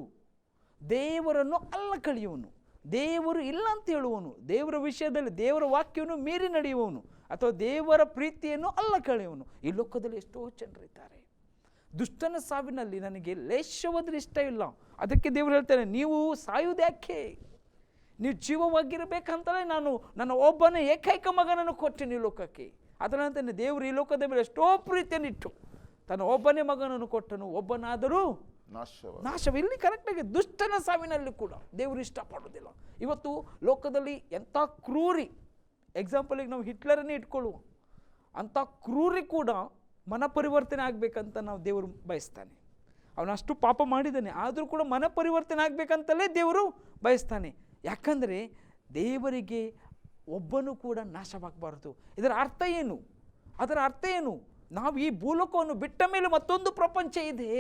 ದೇವರನ್ನು ಅಲ್ಲ ಕಳಿಯುವನು, ದೇವರು ಇಲ್ಲ ಅಂತ ಹೇಳುವವನು, ದೇವರ ವಿಷಯದಲ್ಲಿ ದೇವರ ವಾಕ್ಯವನ್ನು ಮೀರಿ ನಡೆಯುವವನು, ಅಥವಾ ದೇವರ ಪ್ರೀತಿಯನ್ನು ಅಲ್ಲ ಕಳೆಯುವನು. ಈ ಲೋಕದಲ್ಲಿ ಎಷ್ಟೋ ಜನರಿದ್ದಾರೆ. ದುಷ್ಟನ ಸಾವಿನಲ್ಲಿ ನನಗೆ ಲೇಷವಾದ್ರೆ ಇಷ್ಟ ಇಲ್ಲ. ಅದಕ್ಕೆ ದೇವರು ಹೇಳ್ತಾನೆ, ನೀವು ಸಾಯುವುದ್ಯಾಕೆ, ನೀವು ಜೀವವಾಗಿರಬೇಕಂತಲೇ ನಾನು ನನ್ನ ಒಬ್ಬನೇ ಏಕೈಕ ಮಗನನ್ನು ಕೊಟ್ಟೆ ಈ ಲೋಕಕ್ಕೆ. ಅದರಂತೆ ದೇವರು ಈ ಲೋಕದ ಮೇಲೆ ಎಷ್ಟೋ ಪ್ರೀತಿಯನ್ನಿಟ್ಟು ತನ್ನ ಒಬ್ಬನೇ ಮಗನನ್ನು ಕೊಟ್ಟನು, ಒಬ್ಬನಾದರೂ ನಾಶವ. ಇಲ್ಲಿ ಕರೆಕ್ಟಾಗಿ ದುಷ್ಟನ ಸಾವಿನಲ್ಲಿ ಕೂಡ ದೇವರು ಇಷ್ಟಪಡೋದಿಲ್ಲ. ಇವತ್ತು ಲೋಕದಲ್ಲಿ ಎಂಥ ಕ್ರೂರಿ, ಎಕ್ಸಾಂಪಲಿಗೆ ನಾವು ಹಿಟ್ಲರನ್ನೇ ಇಟ್ಕೊಳ್ಳುವ, ಅಂಥ ಕ್ರೂರಿ ಕೂಡ ಮನ ಪರಿವರ್ತನೆ ಆಗಬೇಕಂತ ನಾವು ದೇವರು ಬಯಸ್ತಾನೆ. ಅವನಷ್ಟು ಪಾಪ ಮಾಡಿದ್ದಾನೆ, ಆದರೂ ಕೂಡ ಮನ ಪರಿವರ್ತನೆ ಆಗಬೇಕಂತಲೇ ದೇವರು ಬಯಸ್ತಾನೆ. ಯಾಕಂದರೆ ದೇವರಿಗೆ ಒಬ್ಬನು ಕೂಡ ನಾಶವಾಗಬಾರ್ದು. ಇದರ ಅರ್ಥ ಏನು? ಅದರ ಅರ್ಥ ಏನು? ನಾವು ಈ ಭೂಲೋಕವನ್ನು ಬಿಟ್ಟ ಮೇಲೆ ಮತ್ತೊಂದು ಪ್ರಪಂಚ ಇದೆ,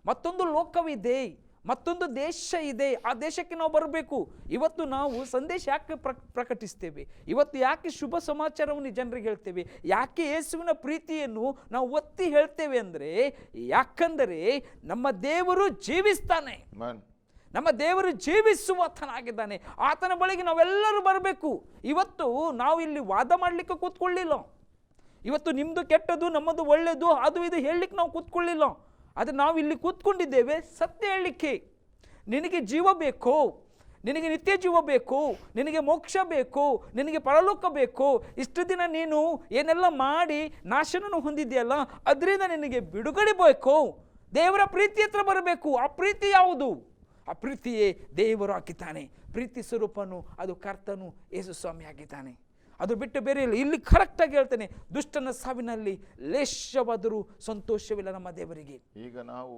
ಮತ್ತೊಂದು ಲೋಕವಿದೆ, ಮತ್ತೊಂದು ದೇಶ ಇದೆ. ಆ ದೇಶಕ್ಕೆ ನಾವು ಬರಬೇಕು. ಇವತ್ತು ನಾವು ಸಂದೇಶ ಯಾಕೆ ಪ್ರಕಟಿಸ್ತೇವೆ? ಇವತ್ತು ಯಾಕೆ ಶುಭ ಸಮಾಚಾರವನ್ನು ಜನರಿಗೆ ಹೇಳ್ತೇವೆ? ಯಾಕೆ ಯೇಸುವಿನ ಪ್ರೀತಿಯನ್ನು ನಾವು ಒತ್ತಿ ಹೇಳ್ತೇವೆ ಅಂದರೆ, ಯಾಕಂದರೆ ನಮ್ಮ ದೇವರು ಜೀವಿಸ್ತಾನೆ. ನಮ್ಮ ದೇವರು ಜೀವಿಸುವಾತನಾಗಿದ್ದಾನೆ. ಆತನ ಬಳಿಗೆ ನಾವೆಲ್ಲರೂ ಬರಬೇಕು. ಇವತ್ತು ನಾವು ಇಲ್ಲಿ ವಾದ ಮಾಡಲಿಕ್ಕೆ ಕೂತ್ಕೊಳ್ಳಿಲ್ಲ. ಇವತ್ತು ನಿಮ್ಮದು ಕೆಟ್ಟದು, ನಮ್ಮದು ಒಳ್ಳೆಯದು, ಅದು ಇದು ಹೇಳಲಿಕ್ಕೆ ನಾವು ಕೂತ್ಕೊಳ್ಳಿಲ್ಲ. ಆದರೆ ನಾವು ಇಲ್ಲಿ ಕೂತ್ಕೊಂಡಿದ್ದೇವೆ ಸತ್ಯ ಹೇಳಲಿಕ್ಕೆ. ನಿನಗೆ ಜೀವ ಬೇಕು, ನಿನಗೆ ನಿತ್ಯ ಜೀವ ಬೇಕು, ನಿನಗೆ ಮೋಕ್ಷ ಬೇಕು, ನಿನಗೆ ಪರಲೋಕ ಬೇಕು. ಇಷ್ಟು ದಿನ ನೀನು ಏನೆಲ್ಲ ಮಾಡಿ ನಾಶನನ್ನು ಹೊಂದಿದೆಯಲ್ಲ, ಅದರಿಂದ ನಿನಗೆ ಬಿಡುಗಡೆ ಬೇಕು. ದೇವರ ಪ್ರೀತಿ ಹತ್ರ ಬರಬೇಕು. ಆ ಪ್ರೀತಿ ಯಾವುದು? ಆ ಪ್ರೀತಿಯೇ ದೇವರು ಆಗಿದ್ದಾನೆ. ಪ್ರೀತಿ ಸ್ವರೂಪನು ಅದು ಕರ್ತನು ಯೇಸು ಸ್ವಾಮಿ ಆಗಿದ್ದಾನೆ. ಅದು ಬಿಟ್ಟು ಬೇರೆ ಇಲ್ಲ. ಇಲ್ಲಿ ಕರೆಕ್ಟಾಗಿ ಹೇಳ್ತೇನೆ, ದುಷ್ಟನ ಸಾವಿನಲ್ಲಿ ಲೇಷವಾದರೂ ಸಂತೋಷವಿಲ್ಲ ನಮ್ಮ ದೇವರಿಗೆ. ಈಗ ನಾವು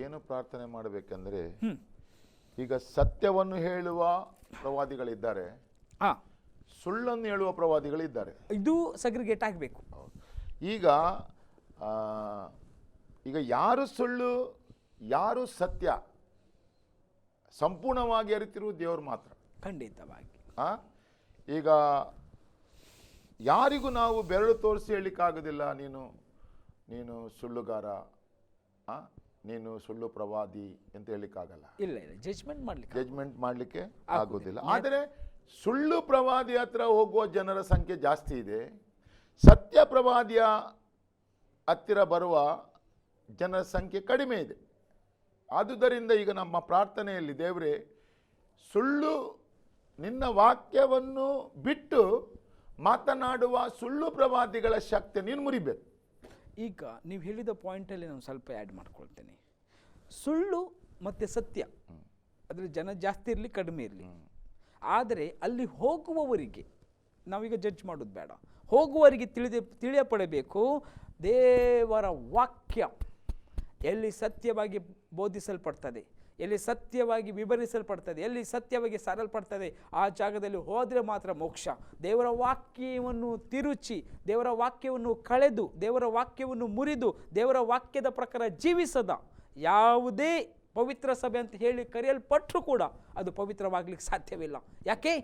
ಏನು ಪ್ರಾರ್ಥನೆ ಮಾಡಬೇಕಂದ್ರೆ, ಈಗ ಸತ್ಯವನ್ನು ಹೇಳುವ ಪ್ರವಾದಿಗಳಿದ್ದಾರೆ, ಸುಳ್ಳನ್ನು ಹೇಳುವ ಪ್ರವಾದಿಗಳಿದ್ದಾರೆ. ಇದು ಸಗ್ರಿಗೇಟ್ ಆಗಬೇಕು. ಈಗ ಈಗ ಯಾರು ಸುಳ್ಳು ಯಾರು ಸತ್ಯ ಸಂಪೂರ್ಣವಾಗಿ ಅರಿತಿರುವುದು ದೇವರು ಮಾತ್ರ. ಖಂಡಿತವಾಗಿ. ಈಗ ಯಾರಿಗೂ ನಾವು ಬೆರಳು ತೋರಿಸಿ ಹೇಳಲಿಕ್ಕಾಗೋದಿಲ್ಲ, ನೀನು ಸುಳ್ಳುಗಾರ, ನೀನು ಸುಳ್ಳು ಪ್ರವಾದಿ ಅಂತ ಹೇಳಲಿಕ್ಕಾಗಲ್ಲ. ಇಲ್ಲ, ಜಜ್ಮೆಂಟ್ ಮಾಡಲಿಕ್ಕೆ ಆಗೋದಿಲ್ಲ. ಆದರೆ ಸುಳ್ಳು ಪ್ರವಾದಿ ಹತ್ರ ಹೋಗುವ ಜನರ ಸಂಖ್ಯೆ ಜಾಸ್ತಿ ಇದೆ. ಸತ್ಯ ಪ್ರವಾದಿಯ ಹತ್ತಿರ ಬರುವ ಜನರ ಸಂಖ್ಯೆ ಕಡಿಮೆ ಇದೆ. ಆದುದರಿಂದ ಈಗ ನಮ್ಮ ಪ್ರಾರ್ಥನೆಯಲ್ಲಿ, ದೇವರೇ, ಸುಳ್ಳು ನಿನ್ನ ವಾಕ್ಯವನ್ನು ಬಿಟ್ಟು ಮಾತನಾಡುವ ಸುಳ್ಳು ಪ್ರವಾದಿಗಳ ಶಕ್ತಿ ನೀನು ಮುರಿಬೇಕು. ಈಗ ನೀವು ಹೇಳಿದ ಪಾಯಿಂಟಲ್ಲಿ ನಾನು ಸ್ವಲ್ಪ ಆ್ಯಡ್ ಮಾಡ್ಕೊಳ್ತೇನೆ. ಸುಳ್ಳು ಮತ್ತು ಸತ್ಯ ಅದರಲ್ಲಿ ಜನ ಜಾಸ್ತಿ ಇರಲಿ ಕಡಿಮೆ ಇರಲಿ, ಆದರೆ ಅಲ್ಲಿ ಹೋಗುವವರಿಗೆ ನಾವೀಗ ಜಡ್ಜ್ ಮಾಡೋದು ಬೇಡ. ಹೋಗುವವರಿಗೆ ತಿಳಿಯಪಡಬೇಕು ದೇವರ ವಾಕ್ಯ ಎಲ್ಲಿ ಸತ್ಯವಾಗಿ ಬೋಧಿಸಲ್ಪಡ್ತದೆ, ಎಲ್ಲಿ ಸತ್ಯವಾಗಿ ವಿವರಿಸಲ್ಪಡ್ತದೆ, ಎಲ್ಲಿ ಸತ್ಯವಾಗಿ ಸಾರಲ್ಪಡ್ತದೆ, ಆ ಜಾಗದಲ್ಲಿ ಹೋದರೆ ಮಾತ್ರ ಮೋಕ್ಷ. ದೇವರ ವಾಕ್ಯವನ್ನು ತಿರುಚಿ, ದೇವರ ವಾಕ್ಯವನ್ನು ಕಳೆದು, ದೇವರ ವಾಕ್ಯವನ್ನು ಮುರಿದು, ದೇವರ ವಾಕ್ಯದ ಪ್ರಕಾರ ಜೀವಿಸದ ಯಾವುದೇ ಪವಿತ್ರ ಸಭೆ ಅಂತ ಹೇಳಿ ಕರೆಯಲ್ಪಟ್ಟರೂ ಕೂಡ ಅದು ಪವಿತ್ರವಾಗಲಿಕ್ಕೆ ಸಾಧ್ಯವಿಲ್ಲ. ಯಾಕೆ?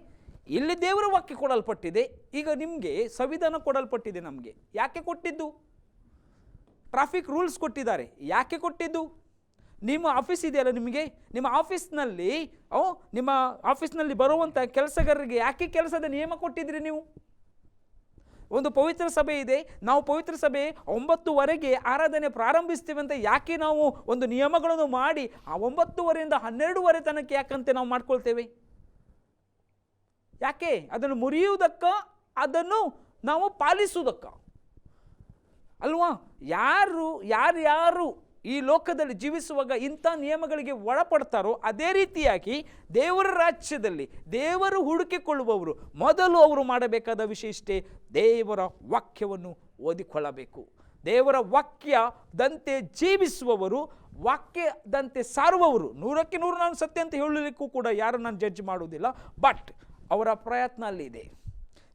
ಇಲ್ಲಿ ದೇವರ ವಾಕ್ಯ ಕೊಡಲ್ಪಟ್ಟಿದೆ. ಈಗ ನಿಮಗೆ ಸಂವಿಧಾನ ಕೊಡಲ್ಪಟ್ಟಿದೆ. ನಮಗೆ ಯಾಕೆ ಕೊಟ್ಟಿದ್ದು? ಟ್ರಾಫಿಕ್ ರೂಲ್ಸ್ ಕೊಟ್ಟಿದ್ದಾರೆ. ಯಾಕೆ ಕೊಟ್ಟಿದ್ದು? ನಿಮ್ಮ ಆಫೀಸ್ ಇದೆಯಲ್ಲ, ನಿಮಗೆ ನಿಮ್ಮ ಆಫೀಸ್ನಲ್ಲಿ ಬರುವಂಥ ಕೆಲಸಗಾರರಿಗೆ ಯಾಕೆ ಕೆಲಸದ ನಿಯಮ ಕೊಟ್ಟಿದ್ರಿ ನೀವು? ಒಂದು ಪವಿತ್ರ ಸಭೆ ಇದೆ, ನಾವು ಪವಿತ್ರ ಸಭೆ 9:30 ಆರಾಧನೆ ಪ್ರಾರಂಭಿಸ್ತೀವಿ ಅಂತ ಯಾಕೆ ನಾವು ಒಂದು ನಿಯಮಗಳನ್ನು ಮಾಡಿ ಆ 9:30 12:30 ತನಕ ಯಾಕಂತೆ ನಾವು ಮಾಡ್ಕೊಳ್ತೇವೆ? ಯಾಕೆ? ಅದನ್ನು ಮುರಿಯುವುದಕ್ಕ, ಅದನ್ನು ನಾವು ಪಾಲಿಸುವುದಕ್ಕ ಅಲ್ವಾ? ಯಾರು ಈ ಲೋಕದಲ್ಲಿ ಜೀವಿಸುವಾಗ ಇಂಥ ನಿಯಮಗಳಿಗೆ ಒಳಪಡ್ತಾರೋ, ಅದೇ ರೀತಿಯಾಗಿ ದೇವರ ರಾಜ್ಯದಲ್ಲಿ ದೇವರು ಹುಡುಕಿಕೊಳ್ಳುವವರು ಮೊದಲು ಅವರು ಮಾಡಬೇಕಾದ ವಿಷಯ ಇಷ್ಟೇ: ದೇವರ ವಾಕ್ಯವನ್ನು ಓದಿಕೊಳ್ಳಬೇಕು. ದೇವರ ವಾಕ್ಯದಂತೆ ಜೀವಿಸುವವರು, ವಾಕ್ಯದಂತೆ ಸಾರುವವರು. 100ಕ್ಕೆ 100 ನಾನು ಸತ್ಯ ಅಂತ ಹೇಳಲಿಕ್ಕೂ ಕೂಡ ಯಾರು ನಾನು ಜಡ್ಜ್ ಮಾಡುವುದಿಲ್ಲ. ಬಟ್ ಅವರ ಪ್ರಯತ್ನ ಅಲ್ಲಿದೆ.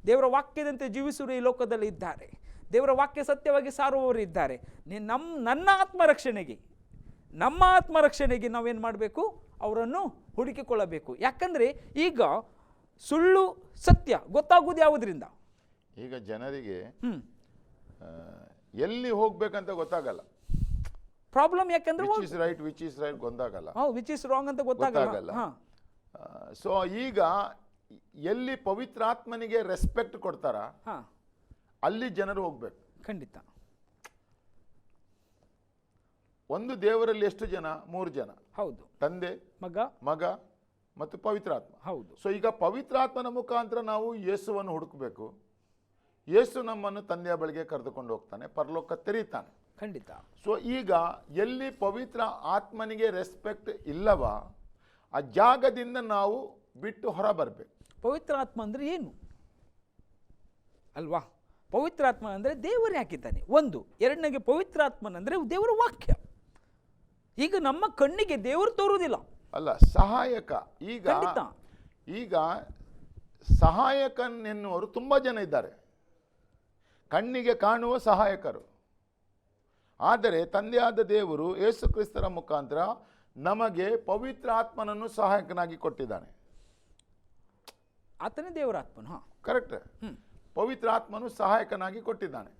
ದೇವರ ವಾಕ್ಯದಂತೆ ಜೀವಿಸುವರು ಈ ಲೋಕದಲ್ಲಿ ಇದ್ದಾರೆ. ದೇವರ ವಾಕ್ಯ ಸತ್ಯವಾಗಿ ಸಾರುವವರು ಇದ್ದಾರೆ. ನಮ್ಮ ಆತ್ಮರಕ್ಷಣೆಗೆ ನಾವೇನು ಮಾಡಬೇಕು? ಅವರನ್ನು ಹುಡುಕಿಕೊಳ್ಳಬೇಕು. ಯಾಕಂದರೆ ಈಗ ಸುಳ್ಳು ಸತ್ಯ ಗೊತ್ತಾಗುವುದು ಯಾವುದರಿಂದ? ಈಗ ಜನರಿಗೆ ಎಲ್ಲಿ ಹೋಗ್ಬೇಕಂತ ಗೊತ್ತಾಗಲ್ಲ. ಪ್ರಾಬ್ಲಮ್ ಯಾಕಂದ್ರೆ ವಿಚ್ ಇಸ್ ರೈಟ್ ಗೊತ್ತಾಗಲ್ಲ, ವಿಚ್ ಇಸ್ ರಾಂಗ್ ಅಂತ ಗೊತ್ತಾಗಲ್ಲ. ಸೊ ಈಗ ಎಲ್ಲಿ ಪವಿತ್ರಾತ್ಮನಿಗೆ ರೆಸ್ಪೆಕ್ಟ್ ಕೊಡ್ತಾರ ಹಾಂ, ಅಲ್ಲಿ ಜನರು ಹೋಗ್ಬೇಕು. ಖಂಡಿತ. ಒಂದು ದೇವರಲ್ಲಿ ಎಷ್ಟು ಜನ? 3 ಜನ. ಹೌದು. ತಂದೆ, ಮಗ ಮತ್ತು ಪವಿತ್ರಾತ್ಮ. ಹೌದು. ಸೊ ಈಗ ಪವಿತ್ರಾತ್ಮನ ಮುಖಾಂತರ ನಾವು ಯೇಸುವನ್ನು ಹುಡುಕಬೇಕು. ಯೇಸು ನಮ್ಮನ್ನು ತಂದೆಯ ಬಳಿಗೆ ಕರೆದುಕೊಂಡು ಹೋಗ್ತಾನೆ, ಪರಲೋಕ ತೆರೀತಾನೆ. ಖಂಡಿತ. ಸೊ ಈಗ ಎಲ್ಲಿ ಪವಿತ್ರ ಆತ್ಮನಿಗೆ ರೆಸ್ಪೆಕ್ಟ್ ಇಲ್ಲವ ಆ ಜಾಗದಿಂದ ನಾವು ಬಿಟ್ಟು ಹೊರ ಬರಬೇಕು. ಪವಿತ್ರ ಆತ್ಮ ಅಂದರೆ ಏನು ಅಲ್ವಾ? ಪವಿತ್ರಾತ್ಮ ಅಂದರೆ ದೇವರು ಹಾಕಿದ್ದಾನೆ ಒಂದು. ಎರಡನೇಗೆ ಪವಿತ್ರಾತ್ಮನಂದರೆ ದೇವರ ವಾಕ್ಯ. ಈಗ ನಮ್ಮ ಕಣ್ಣಿಗೆ ದೇವರು ತೋರುವುದಿಲ್ಲ, ಅಲ್ಲ, ಸಹಾಯಕ. ಈಗ ಸಹಾಯಕನೆನ್ನುವರು ತುಂಬ ಜನ ಇದ್ದಾರೆ, ಕಣ್ಣಿಗೆ ಕಾಣುವ ಸಹಾಯಕರು. ಆದರೆ ತಂದೆಯಾದ ದೇವರು ಯೇಸು ಕ್ರಿಸ್ತರ ಮುಖಾಂತರ ನಮಗೆ ಪವಿತ್ರ ಆತ್ಮನನ್ನು ಸಹಾಯಕನಾಗಿ ಕೊಟ್ಟಿದ್ದಾನೆ. ಆತನೇ ದೇವರಾತ್ಮನು. ಹಾಂ, ಕರೆಕ್ಟ್. ಪವಿತ್ರ ಆತ್ಮನು ಸಹಾಯಕನಾಗಿ ಕೊಟ್ಟಿದ್ದಾನೆ.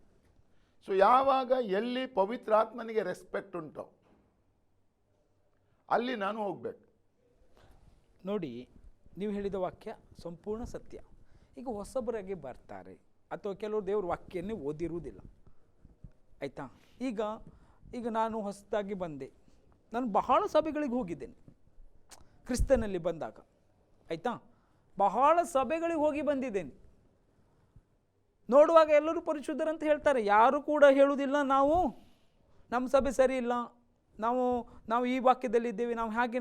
ಸೊ ಯಾವಾಗ ಎಲ್ಲಿ ಪವಿತ್ರಾತ್ಮನಿಗೆ ರೆಸ್ಪೆಕ್ಟ್ ಉಂಟೋ ಅಲ್ಲಿ ನಾನು ಹೋಗ್ಬೇಕು. ನೋಡಿ, ನೀವು ಹೇಳಿದ ವಾಕ್ಯ ಸಂಪೂರ್ಣ ಸತ್ಯ. ಈಗ ಹೊಸಬರಾಗಿ ಬರ್ತಾರೆ ಅಥವಾ ಕೆಲವರು ದೇವ್ರ ವಾಕ್ಯನ್ನೇ ಓದಿರುವುದಿಲ್ಲ, ಆಯಿತಾ? ಈಗ ನಾನು ಹೊಸದಾಗಿ ಬಂದೆ, ನಾನು ಬಹಳ ಸಭೆಗಳಿಗೆ ಹೋಗಿದ್ದೇನೆ ಕ್ರಿಸ್ತನಲ್ಲಿ ಬಂದಾಗ, ಆಯಿತಾ? ಬಹಳ ಸಭೆಗಳಿಗೆ ಹೋಗಿ ಬಂದಿದ್ದೇನೆ. ನೋಡುವಾಗ ಎಲ್ಲರೂ ಪರಿಶುದ್ಧರಂತ ಹೇಳ್ತಾರೆ, ಯಾರು ಕೂಡ ಹೇಳುವುದಿಲ್ಲ ನಾವು ನಮ್ಮ ಸಭೆ ಸರಿ ಇಲ್ಲ, ನಾವು ಈ ವಾಕ್ಯದಲ್ಲಿದ್ದೇವೆ, ನಾವು ಹಾಗೆ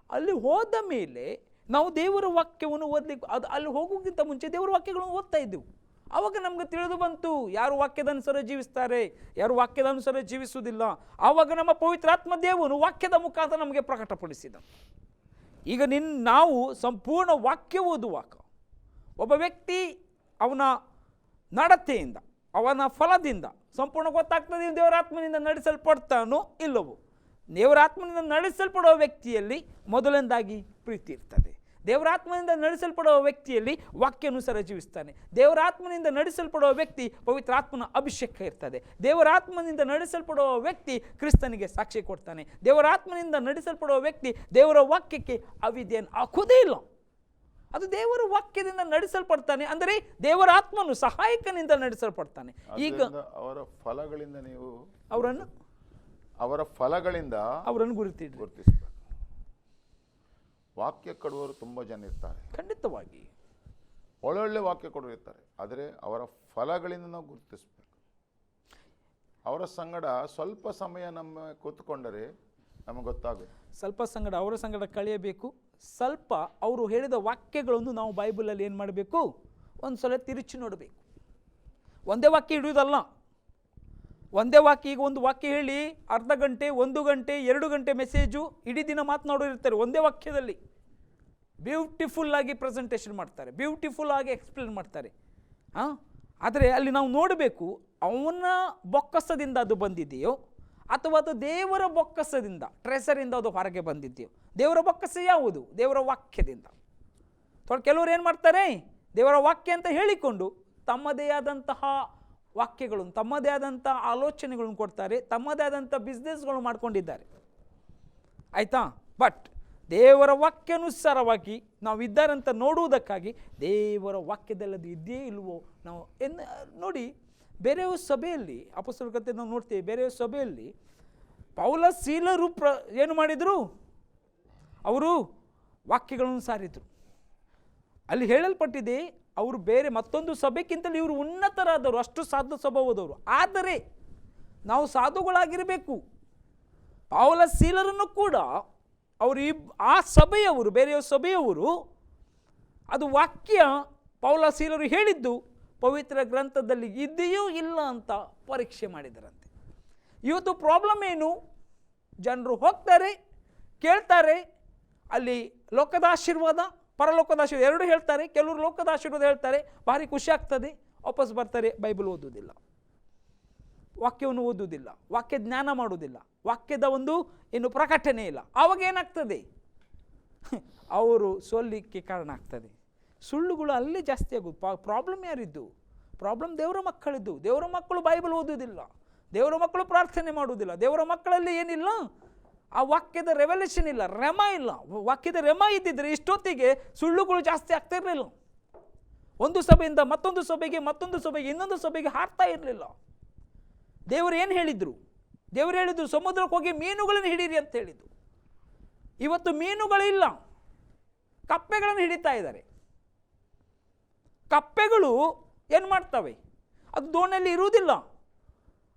ಅಲ್ಲಿ ಹೋದ ಮೇಲೆ ನಾವು ದೇವರ ವಾಕ್ಯವನ್ನು ಓದಲಿಕ್ಕೆ ಅಲ್ಲಿ ಹೋಗೋಕ್ಕಿಂತ ಮುಂಚೆ ದೇವರ ವಾಕ್ಯಗಳನ್ನು ಓದ್ತಾ ಇದ್ದೆವು. ಆವಾಗ ನಮ್ಗೆ ತಿಳಿದು ಬಂತು ಯಾರು ವಾಕ್ಯದ ಅನುಸಾರ ಜೀವಿಸ್ತಾರೆ, ಯಾರು ವಾಕ್ಯದ ಅನುಸಾರ ಜೀವಿಸುವುದಿಲ್ಲ. ಆವಾಗ ನಮ್ಮ ಪವಿತ್ರಾತ್ಮ ದೇವರು ವಾಕ್ಯದ ಮುಖಾಂತರ ನಮಗೆ ಪ್ರಕಟಪಡಿಸಿದ. ಈಗ ನಾವು ಸಂಪೂರ್ಣ ವಾಕ್ಯ ಓದುವಾಗ ಒಬ್ಬ ವ್ಯಕ್ತಿ ಅವನ ನಡತೆಯಿಂದ, ಅವನ ಫಲದಿಂದ ಸಂಪೂರ್ಣ ಗೊತ್ತಾಗ್ತದೆ ದೇವರಾತ್ಮನಿಂದ ನಡೆಸಲ್ಪಡ್ತಾನೋ ಇಲ್ಲವೋ. ದೇವರಾತ್ಮನಿಂದ ನಡೆಸಲ್ಪಡುವ ವ್ಯಕ್ತಿಯಲ್ಲಿ ಮೊದಲನೇದಾಗಿ ಪ್ರೀತಿ ಇರ್ತದೆ. ದೇವರಾತ್ಮನಿಂದ ನಡೆಸಲ್ಪಡುವ ವ್ಯಕ್ತಿಯಲ್ಲಿ ವಾಕ್ಯಾನುಸಾರ ಜೀವಿಸ್ತಾನೆ. ದೇವರಾತ್ಮನಿಂದ ನಡೆಸಲ್ಪಡುವ ವ್ಯಕ್ತಿ ಪವಿತ್ರಾತ್ಮನ ಅಭಿಷೇಕ ಇರ್ತದೆ. ದೇವರಾತ್ಮನಿಂದ ನಡೆಸಲ್ಪಡುವ ವ್ಯಕ್ತಿ ಕ್ರಿಸ್ತನಿಗೆ ಸಾಕ್ಷಿ ಕೊಡ್ತಾನೆ. ದೇವರಾತ್ಮನಿಂದ ನಡೆಸಲ್ಪಡುವ ವ್ಯಕ್ತಿ ದೇವರ ವಾಕ್ಯಕ್ಕೆ ಅವಿದ್ಯೆಯನ್ನು ಹಾಕೋದೇ ಇಲ್ಲ. ಅದು ದೇವರ ವಾಕ್ಯದಿಂದ ನಡೆಸಲ್ಪಡ್ತಾನೆ, ಅಂದರೆ ದೇವರ ಆತ್ಮನು ಸಹಾಯಕನಿಂದ ನಡೆಸಲ್ಪಡ್ತಾನೆ. ಈಗ ಅವರ ಫಲಗಳಿಂದ ನೀವು ಅವರನ್ನು ಗುರುತಿಸಬೇಕು. ವಾಕ್ಯ ಕೊಡುವವರು ತುಂಬ ಜನ ಇರ್ತಾರೆ, ಖಂಡಿತವಾಗಿ ಒಳ್ಳೊಳ್ಳೆ ವಾಕ್ಯ ಕೊಡುವರು ಇರ್ತಾರೆ, ಆದರೆ ಅವರ ಫಲಗಳಿಂದ ನಾವು ಗುರುತಿಸಬೇಕು. ಅವರ ಸಂಗಡ ಸ್ವಲ್ಪ ಸಮಯ ನಮ್ಮ ಕೂತ್ಕೊಂಡರೆ ನಮಗೆ ಗೊತ್ತಾಗುತ್ತೆ. ಸ್ವಲ್ಪ ಅವರ ಸಂಗಡ ಕಳೆಯಬೇಕು. ಸ್ವಲ್ಪ ಅವರು ಹೇಳಿದ ವಾಕ್ಯಗಳನ್ನು ನಾವು ಬೈಬಲಲ್ಲಿ ಏನು ಮಾಡಬೇಕು, ಒಂದು ಸಲ ತಿರುಚಿ ನೋಡಬೇಕು. ಒಂದೇ ವಾಕ್ಯ ಇಡುವುದಲ್ಲ. ಒಂದೇ ವಾಕ್ಯ, ಈಗ ಒಂದು ವಾಕ್ಯ ಹೇಳಿ ಅರ್ಧ ಗಂಟೆ, 1 ಗಂಟೆ, 2 ಗಂಟೆ ಮೆಸೇಜು ಇಡೀ ದಿನ ಮಾತನಾಡೋರಿರ್ತಾರೆ. ಒಂದೇ ವಾಕ್ಯದಲ್ಲಿ ಬ್ಯೂಟಿಫುಲ್ ಆಗಿ ಪ್ರೆಸೆಂಟೇಷನ್ ಮಾಡ್ತಾರೆ, ಬ್ಯೂಟಿಫುಲ್ ಆಗಿ ಎಕ್ಸ್ಪ್ಲೇನ್ ಮಾಡ್ತಾರೆ. ಆದರೆ ಅಲ್ಲಿ ನಾವು ನೋಡಬೇಕು, ಅವನ ಬೊಕ್ಕಸದಿಂದ ಅದು ಬಂದಿದೆಯೋ ಅಥವಾ ಅದು ದೇವರ ಬೊಕ್ಕಸದಿಂದ, ಟ್ರೆಸರಿಂದ ಅದು ಹೊರಗೆ ಬಂದಿದೆಯೋ. ದೇವರ ಬೊಕ್ಕಸ ಯಾವುದು? ದೇವರ ವಾಕ್ಯದಿಂದ. ಕೆಲವರು ಏನು ಮಾಡ್ತಾರೆ, ದೇವರ ವಾಕ್ಯ ಅಂತ ಹೇಳಿಕೊಂಡು ತಮ್ಮದೇ ಆದಂತಹ ವಾಕ್ಯಗಳನ್ನು, ತಮ್ಮದೇ ಆದಂಥ ಆಲೋಚನೆಗಳನ್ನು ಕೊಡ್ತಾರೆ, ತಮ್ಮದೇ ಆದಂಥ ಬಿಸ್ನೆಸ್ಗಳು ಮಾಡ್ಕೊಂಡಿದ್ದಾರೆ, ಆಯಿತಾ? ಬಟ್ ದೇವರ ವಾಕ್ಯಾನುಸಾರವಾಗಿ ನಾವು ಇದ್ದಾರಂತ ನೋಡುವುದಕ್ಕಾಗಿ ದೇವರ ವಾಕ್ಯದಲ್ಲದು ಇದ್ದೇ ಇಲ್ವೋ ನಾವು ನೋಡಿ. ಬೇರೆಯ ಸಭೆಯಲ್ಲಿ ಅಪೊಸ್ತಲರ ಕಥೆ ನಾವು ನೋಡ್ತೇವೆ. ಬೇರೆಯ ಸಭೆಯಲ್ಲಿ ಪೌಲ ಸೀಲರು ಏನು ಮಾಡಿದರು? ಅವರು ವಾಕ್ಯಗಳನ್ನು ಸಾರಿದರು. ಅಲ್ಲಿ ಹೇಳಲ್ಪಟ್ಟಿದೆ, ಅವರು ಬೇರೆ ಮತ್ತೊಂದು ಸಭೆಗಿಂತಲೂ ಇವರು ಉನ್ನತರಾದವರು, ಅಷ್ಟು ಸಾಧು ಸ್ವಭಾವದವರು. ಆದರೆ ನಾವು ಸಾಧುಗಳಾಗಿರಬೇಕು. ಪೌಲ ಸೀಲರನ್ನು ಕೂಡ ಅವರು ಆ ಸಭೆಯವರು, ಬೇರೆಯ ಸಭೆಯವರು ಅದು ವಾಕ್ಯ ಪೌಲ ಸೀಲರು ಹೇಳಿದ್ದು ಪವಿತ್ರ ಗ್ರಂಥದಲ್ಲಿ ಇದೆಯೋ ಇಲ್ಲ ಅಂತ ಪರೀಕ್ಷೆ ಮಾಡಿದರಂತೆ. ಇವತ್ತು ಪ್ರಾಬ್ಲಮ್ ಏನು? ಜನರು ಹೋಗ್ತಾರೆ, ಕೇಳ್ತಾರೆ, ಅಲ್ಲಿ ಲೋಕದ ಆಶೀರ್ವಾದ, ಪರಲೋಕದ ಆಶೀರ್ವಾದ ಎರಡು ಹೇಳ್ತಾರೆ. ಕೆಲವರು ಲೋಕದ ಆಶೀರ್ವಾದ ಹೇಳ್ತಾರೆ, ಭಾರಿ ಖುಷಿ ಆಗ್ತದೆ, ವಾಪಸ್ ಬರ್ತಾರೆ, ಬೈಬಲ್ ಓದುವುದಿಲ್ಲ, ವಾಕ್ಯವನ್ನು ಓದುವುದಿಲ್ಲ, ವಾಕ್ಯ ಜ್ಞಾನ ಮಾಡುವುದಿಲ್ಲ, ವಾಕ್ಯದ ಒಂದು ಏನು ಪ್ರಕಟಣೆ ಇಲ್ಲ. ಆವಾಗ ಏನಾಗ್ತದೆ? ಅವರು ಸೋಲಿಕ್ಕೆ ಕಾರಣ ಆಗ್ತದೆ. ಸುಳ್ಳುಗಳು ಅಲ್ಲೇ ಜಾಸ್ತಿ ಆಗೋದು. ಪ್ರಾಬ್ಲಮ್ ಯಾರಿದ್ದು? ಪ್ರಾಬ್ಲಮ್ ದೇವರ ಮಕ್ಕಳಿದ್ದು. ದೇವರ ಮಕ್ಕಳು ಬೈಬಲ್ ಓದುವುದಿಲ್ಲ, ದೇವರ ಮಕ್ಕಳು ಪ್ರಾರ್ಥನೆ ಮಾಡುವುದಿಲ್ಲ, ದೇವರ ಮಕ್ಕಳಲ್ಲಿ ಏನಿಲ್ಲ, ಆ ವಾಕ್ಯದ ರೆವಲ್ಯೂಷನ್ ಇಲ್ಲ, ರೆಮ ಇಲ್ಲ. ವಾಕ್ಯದ ರೆಮ ಇದ್ದಿದ್ರೆ ಇಷ್ಟೊತ್ತಿಗೆ ಸುಳ್ಳುಗಳು ಜಾಸ್ತಿ ಆಗ್ತಾ ಇರಲಿಲ್ಲ. ಒಂದು ಸಭೆಯಿಂದ ಮತ್ತೊಂದು ಸಭೆಗೆ, ಮತ್ತೊಂದು ಸಭೆಗೆ, ಇನ್ನೊಂದು ಸಭೆಗೆ ಹಾರ್ತಾ ಇರಲಿಲ್ಲ. ದೇವರು ಏನು ಹೇಳಿದ್ರು? ದೇವರು ಹೇಳಿದ್ರು ಸಮುದ್ರಕ್ಕೆ ಹೋಗಿ ಮೀನುಗಳನ್ನು ಹಿಡೀರಿ ಅಂತ ಹೇಳಿದ್ರು. ಇವತ್ತು ಮೀನುಗಳಿಲ್ಲ, ಕಪ್ಪೆಗಳನ್ನು ಹಿಡಿತಾ ಇದ್ದಾರೆ. ಕಪ್ಪೆಗಳು ಏನು ಮಾಡ್ತವೆ? ಅದು ದೋಣಿಯಲ್ಲಿ ಇರುವುದಿಲ್ಲ,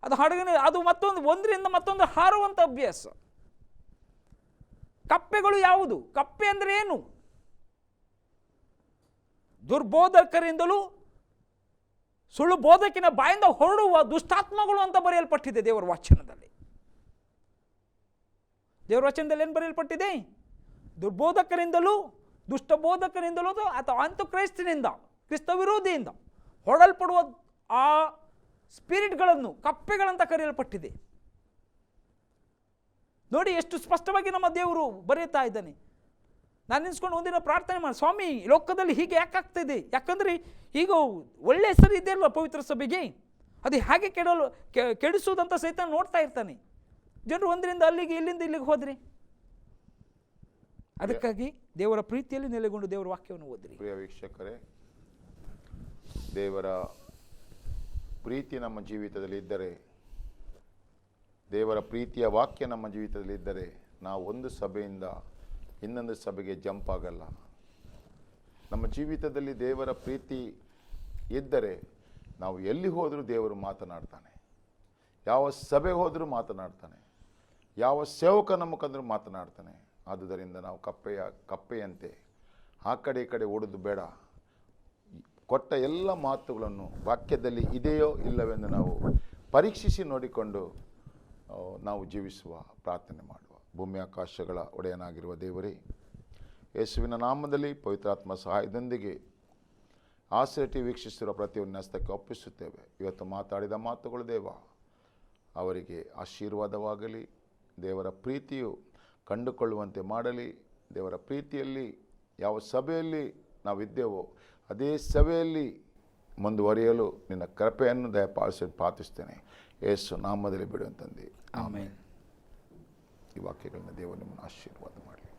ಅದು ಹಡಗಿನ, ಅದು ಮತ್ತೊಂದು ಒಂದರಿಂದ ಮತ್ತೊಂದು ಹಾರುವಂಥ ಅಭ್ಯಾಸ. ಕಪ್ಪೆಗಳು ಯಾವುದು? ಕಪ್ಪೆ ಅಂದರೆ ಏನು? ದುರ್ಬೋಧಕರಿಂದಲೂ ಸುಳ್ಳು ಬೋಧಕಿನ ಬಾಯಿಂದ ಹೊರಡುವ ದುಷ್ಟಾತ್ಮಗಳು ಅಂತ ಬರೆಯಲ್ಪಟ್ಟಿದೆ ದೇವರ ವಚನದಲ್ಲಿ. ದೇವರ ವಚನದಲ್ಲಿ ಏನು ಬರೆಯಲ್ಪಟ್ಟಿದೆ? ದುರ್ಬೋಧಕರಿಂದಲೂ, ದುಷ್ಟಬೋಧಕರಿಂದಲೂ ಅಥವಾ ಕ್ರೈಸ್ತನಿಂದ, ಕ್ರಿಸ್ತ ವಿರೋಧಿಯಿಂದ ಹೊರಡಲ್ಪಡುವ ಆ ಸ್ಪಿರಿಟ್ಗಳನ್ನು ಕಪ್ಪೆಗಳಂತ ಕರೆಯಲ್ಪಟ್ಟಿದೆ. ನೋಡಿ ಎಷ್ಟು ಸ್ಪಷ್ಟವಾಗಿ ನಮ್ಮ ದೇವರು ಬರೆಯುತ್ತಾ ಇದ್ದಾನೆ. ನಾನು ನಿಲ್ಸ್ಕೊಂಡು ಒಂದಿನ ಪ್ರಾರ್ಥನೆ ಮಾಡಿ, ಸ್ವಾಮಿ ಲೋಕದಲ್ಲಿ ಹೀಗೆ ಯಾಕಾಗ್ತಿದೆ? ಯಾಕಂದರೆ ಈಗ ಒಳ್ಳೆ ಹೆಸರು ಇದೆಯಲ್ಲ ಪವಿತ್ರ ಸಭೆಗೆ, ಅದು ಹೇಗೆ ಕೆಡಿಸುವುದಂತ ಸಹಿತ ನೋಡ್ತಾ ಇರ್ತಾನೆ. ಜನರು ಒಂದರಿಂದ ಅಲ್ಲಿಗೆ, ಇಲ್ಲಿಂದ ಇಲ್ಲಿಗೆ ಹೋದ್ರಿ. ಅದಕ್ಕಾಗಿ ದೇವರ ಪ್ರೀತಿಯಲ್ಲಿ ನೆಲೆಗೊಂಡು ದೇವರ ವಾಕ್ಯವನ್ನು ಓದ್ರಿ. ಪ್ರಿಯ ವೀಕ್ಷಕರೇ, ದೇವರ ಪ್ರೀತಿ ನಮ್ಮ ಜೀವಿತದಲ್ಲಿ ಇದ್ದರೆ, ದೇವರ ಪ್ರೀತಿಯ ವಾಕ್ಯ ನಮ್ಮ ಜೀವಿತದಲ್ಲಿ ಇದ್ದರೆ, ನಾವು ಒಂದು ಸಭೆಯಿಂದ ಇನ್ನೊಂದು ಸಭೆಗೆ ಜಂಪ್ ಆಗಲ್ಲ. ನಮ್ಮ ಜೀವಿತದಲ್ಲಿ ದೇವರ ಪ್ರೀತಿ ಇದ್ದರೆ ನಾವು ಎಲ್ಲಿ ಹೋದರೂ ದೇವರು ಮಾತನಾಡ್ತಾನೆ. ಯಾವ ಸಭೆ ಹೋದರೂ ಮಾತನಾಡ್ತಾನೆ, ಯಾವ ಸೇವಕನ ಮುಖಂದರೂ ಮಾತನಾಡ್ತಾನೆ. ಆದುದರಿಂದ ನಾವು ಕಪ್ಪೆಯಂತೆ ಆ ಕಡೆ ಈ ಕಡೆ ಓಡೋದು ಬೇಡ. ಕೊಟ್ಟ ಎಲ್ಲ ಮಾತುಗಳನ್ನು ವಾಕ್ಯದಲ್ಲಿ ಇದೆಯೋ ಇಲ್ಲವೆಂದು ನಾವು ಪರೀಕ್ಷಿಸಿ ನೋಡಿಕೊಂಡು ನಾವು ಜೀವಿಸುವ ಪ್ರಾರ್ಥನೆ ಮಾಡುವ. ಭೂಮಿ ಆಕಾಶಗಳ ಒಡೆಯನಾಗಿರುವ ದೇವರೇ, ಯೇಸುವಿನ ನಾಮದಲ್ಲಿ ಪವಿತ್ರಾತ್ಮ ಸಹಾಯದೊಂದಿಗೆ ಆಸರೆ ವೀಕ್ಷಿಸಿರುವ ಪ್ರತಿಯೊಂದು ಹಸ್ತಕ್ಕೆ ಒಪ್ಪಿಸುತ್ತೇವೆ. ಇವತ್ತು ಮಾತಾಡಿದ ಮಾತುಗಳು ದೇವ ಅವರಿಗೆ ಆಶೀರ್ವಾದವಾಗಲಿ, ದೇವರ ಪ್ರೀತಿಯು ಕಂಡುಕೊಳ್ಳುವಂತೆ ಮಾಡಲಿ. ದೇವರ ಪ್ರೀತಿಯಲ್ಲಿ ಯಾವ ಸಭೆಯಲ್ಲಿ ನಾವಿದ್ದೇವೋ ಅದೇ ಸಭೆಯಲ್ಲಿ ಮುಂದುವರಿಯಲು ನಿನ್ನ ಕೃಪೆಯನ್ನು ದಯಪಾಲಿಸಿ ಪ್ರಾರ್ಥಿಸ್ತೇನೆ. ಯೇಸು ನಾಮದಲ್ಲಿ ಬಿಡುವಂತಂದೆ, ಆಮೆನ್. ಈ ವಾಕ್ಯಗಳನ್ನ ದೇವರು ನಿಮ್ಮನ್ನು ಆಶೀರ್ವಾದ ಮಾಡಲಿ.